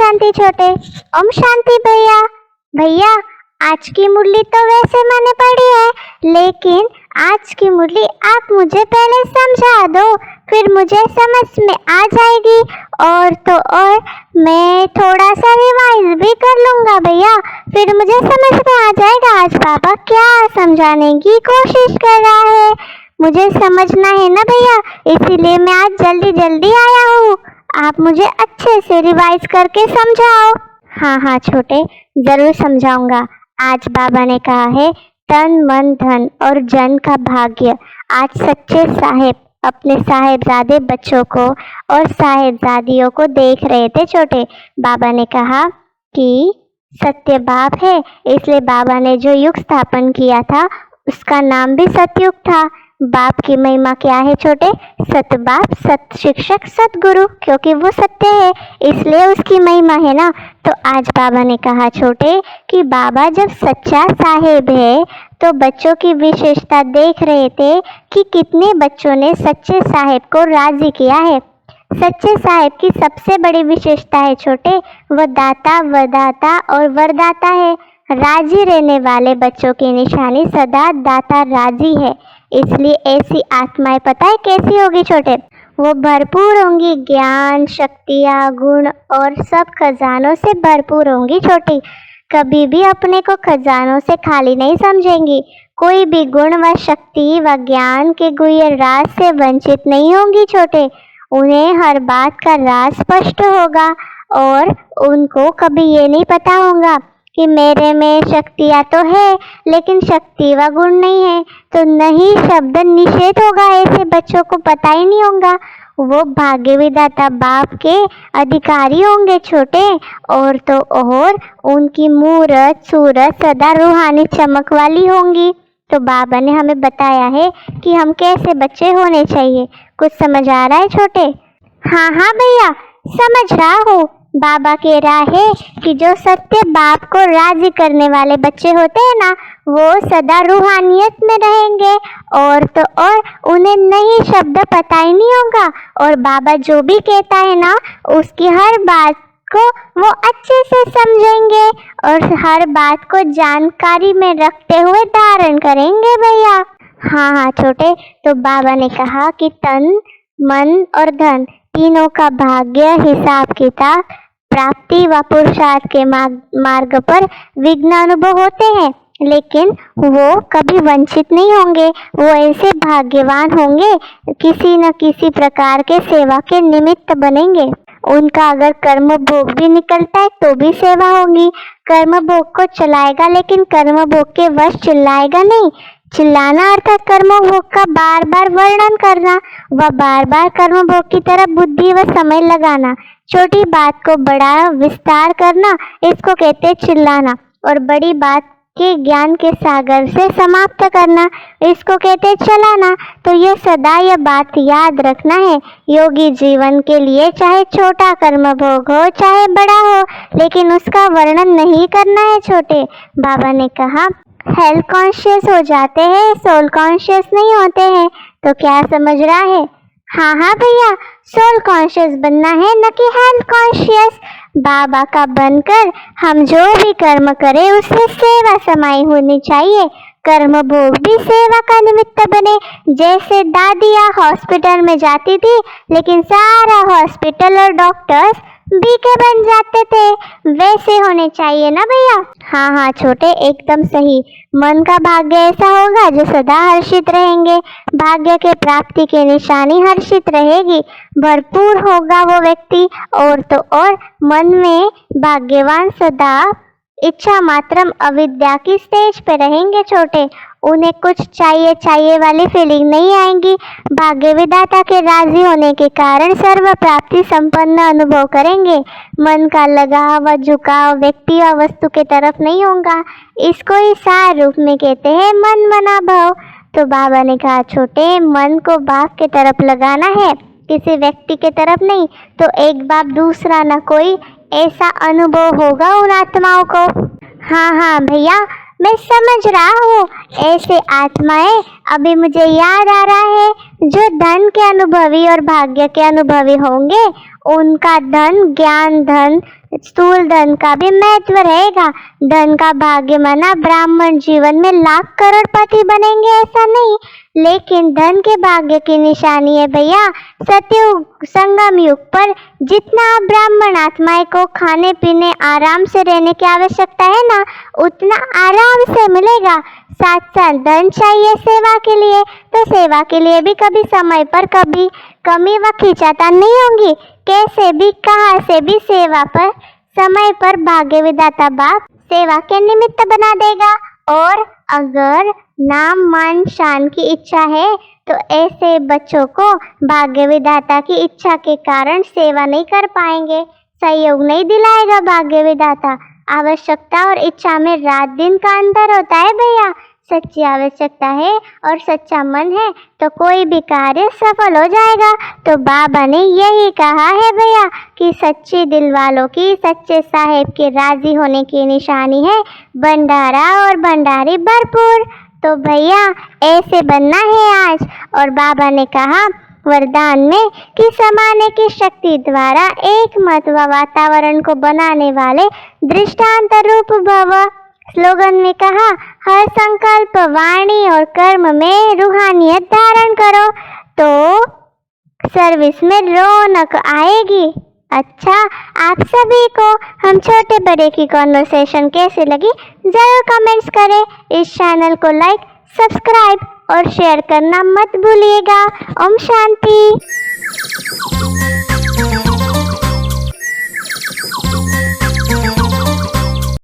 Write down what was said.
शांति छोटे। ओम शांति भैया। भैया आज की मुरली तो वैसे मैंने पढ़ी है, लेकिन आज की मुरली आप मुझे पहले समझा दो, फिर मुझे समझ में आ जाएगी और तो और मैं थोड़ा सा रिवाइज भी कर लूँगा भैया, फिर मुझे समझ में आ जाएगा आज पापा क्या समझाने की कोशिश कर रहा है। मुझे समझना है ना भैया, इसीलिए मैं आज जल्दी जल्दी आया हूँ। आप मुझे अच्छे से रिवाइज करके समझाओ। हाँ छोटे, जरूर समझाऊंगा। आज बाबा ने कहा है तन मन धन और जन का भाग्य। आज सच्चे साहेब अपने साहेबजादे बच्चों को और साहेबजादियों को देख रहे थे छोटे। बाबा ने कहा कि सत्य बाप है, इसलिए बाबा ने जो युग स्थापन किया था उसका नाम भी सतयुग था। बाप की महिमा क्या है छोटे? सत बाप, सत शिक्षक, सतगुरु, क्योंकि वो सत्य है इसलिए उसकी महिमा है ना। तो आज बाबा ने कहा छोटे कि बाबा जब सच्चा साहेब है तो बच्चों की विशेषता देख रहे थे कि कितने बच्चों ने सच्चे साहेब को राजी किया है। सच्चे साहेब की सबसे बड़ी विशेषता है छोटे, वह दाता, वरदाता और वरदाता है। राजी रहने वाले बच्चों की निशानी सदा दाता राजी है। इसलिए ऐसी आत्माएं पता है कैसी होगी छोटे? वो भरपूर होंगी, ज्ञान, शक्तियाँ, गुण और सब खजानों से भरपूर होंगी छोटी। कभी भी अपने को खजानों से खाली नहीं समझेंगी। कोई भी गुण व शक्ति व ज्ञान के गुह्य राज से वंचित नहीं होंगी छोटे। उन्हें हर बात का राज स्पष्ट होगा और उनको कभी ये नहीं पता होगा कि मेरे में शक्तियाँ तो है लेकिन शक्ति व गुण नहीं है, तो नहीं शब्द निषेध होगा। ऐसे बच्चों को पता ही नहीं होगा। वो भाग्य विधाता बाप के अधिकारी होंगे छोटे। और तो और उनकी मूरत सूरत सदा रूहानी चमक वाली होंगी। तो बाबा ने हमें बताया है कि हम कैसे बच्चे होने चाहिए। कुछ समझ आ रहा है छोटे? हाँ भैया, समझ रहा हूँ। बाबा कह रहा है कि जो सत्य बाप को राजी करने वाले बच्चे होते हैं ना, वो सदा रूहानियत में रहेंगे और तो और उन्हें नई शब्द पता ही नहीं होगा। और बाबा जो भी कहता है ना, उसकी हर बात को वो अच्छे से समझेंगे और हर बात को जानकारी में रखते हुए धारण करेंगे भैया। हाँ छोटे, तो बाबा ने कहा कि तन, मन और धन तीनों का भाग्य, हिसाब किताब, प्राप्ति व पुरुषार्थ के मार्ग पर विघ्न अनुभव होते हैं, लेकिन वो कभी वंचित नहीं होंगे। वो ऐसे भाग्यवान होंगे किसी न किसी प्रकार के सेवा के निमित्त बनेंगे। उनका अगर कर्म भोग भी निकलता है तो भी सेवा होगी। कर्म भोग को चलाएगा लेकिन कर्म भोग के वश चिल्लाएगा नहीं। चिल्लाना अर्थात कर्म भोग का बार बार वर्णन करना व बार बार कर्म भोग की तरफ बुद्धि व समय लगाना। छोटी बात को बड़ा विस्तार करना, इसको कहते हैं चिल्लाना। और बड़ी बात के ज्ञान के सागर से समाप्त करना, इसको कहते हैं चलाना। तो ये सदा यह बात याद रखना है योगी जीवन के लिए, चाहे छोटा कर्म भोग हो चाहे बड़ा हो, लेकिन उसका वर्णन नहीं करना है छोटे। बाबा ने कहा हेल्थ कॉन्शियस हो जाते हैं, सोल कॉन्शियस नहीं होते हैं। तो क्या समझ रहा है? हाँ भैया, सोल कॉन्शियस बनना है न कि हेल्थ कॉन्शियस। बाबा का बनकर हम जो भी कर्म करें उससे सेवा समाई होनी चाहिए। कर्म भोग भी सेवा का निमित्त बने। जैसे दादियाँ हॉस्पिटल में जाती थी लेकिन सारा हॉस्पिटल और डॉक्टर्स बीके बन जाते थे, वैसे होने चाहिए ना भैया। हाँ छोटे, एकदम सही। मन का भाग्य ऐसा होगा जो सदा हर्षित रहेंगे। भाग्य के प्राप्ति की निशानी हर्षित रहेगी। भरपूर होगा वो व्यक्ति और तो और मन में भाग्यवान सदा इच्छा मात्रम अविद्या की स्टेज पे रहेंगे छोटे। उन्हें कुछ चाहिए वाली फीलिंग नहीं आएंगी। भाग्य विधाता के राजी होने के कारण सर्व प्राप्ति संपन्न अनुभव करेंगे। मन का लगाव व झुकाव व्यक्ति व वस्तु के तरफ नहीं होगा। इसको ही सार रूप में कहते हैं मन मना भाव। तो बाबा ने कहा छोटे, मन को बाप के तरफ लगाना है, किसी व्यक्ति के तरफ नहीं। तो एक बाप दूसरा न कोई, ऐसा अनुभव होगा उन आत्माओं को। हाँ भैया, मैं समझ रहा हूँ। ऐसे आत्माएं अभी मुझे याद आ रहा है जो धन के अनुभवी और भाग्य के अनुभवी होंगे। उनका धन, ज्ञान धन स्थूल धन का भी महत्व रहेगा। धन का भाग्य माना ब्राह्मण जीवन में लाख करोड़पति बनेंगे ऐसा नहीं, लेकिन धन के भाग्य की निशानी है भैया सतयुग संगम युग पर जितना ब्राह्मण आत्माएं को खाने पीने आराम से रहने की आवश्यकता है ना, उतना आराम से मिलेगा। साथ साथ धन चाहिए सेवा के लिए, तो सेवा के लिए भी कभी समय पर कभी कमी व खिंचाता नहीं होंगी। कैसे भी कहाँ से भी सेवा पर समय पर भाग्य विधाता बाप सेवा के निमित्त बना देगा। और अगर नाम मान शान की इच्छा है तो ऐसे बच्चों को भाग्य विधाता की इच्छा के कारण सेवा नहीं कर पाएंगे, सहयोग नहीं दिलाएगा भाग्य विधाता। आवश्यकता और इच्छा में रात दिन का अंतर होता है भैया। सच्ची आवश्यकता है और सच्चा मन है तो कोई भी कार्य सफल हो जाएगा। तो बाबा ने यही कहा है भैया कि सच्चे दिल वालों की सच्चे साहेब के राजी होने की निशानी है भंडारा और भंडारी भरपूर। तो भैया ऐसे बनना है आज। और बाबा ने कहा वरदान में कि समाने की शक्ति द्वारा एक मत व वातावरण को बनाने वाले दृष्टांत रूप भव। स्लोगन में कहा हर संकल्प वाणी और कर्म में रूहानियत धारण करो तो सर्विस में रौनक आएगी। अच्छा, आप सभी को हम छोटे बड़े की कॉन्वर्सेशन कैसी लगी जरूर कमेंट्स करें। इस चैनल को लाइक सब्सक्राइब और शेयर करना मत भूलिएगा। ओम शांति।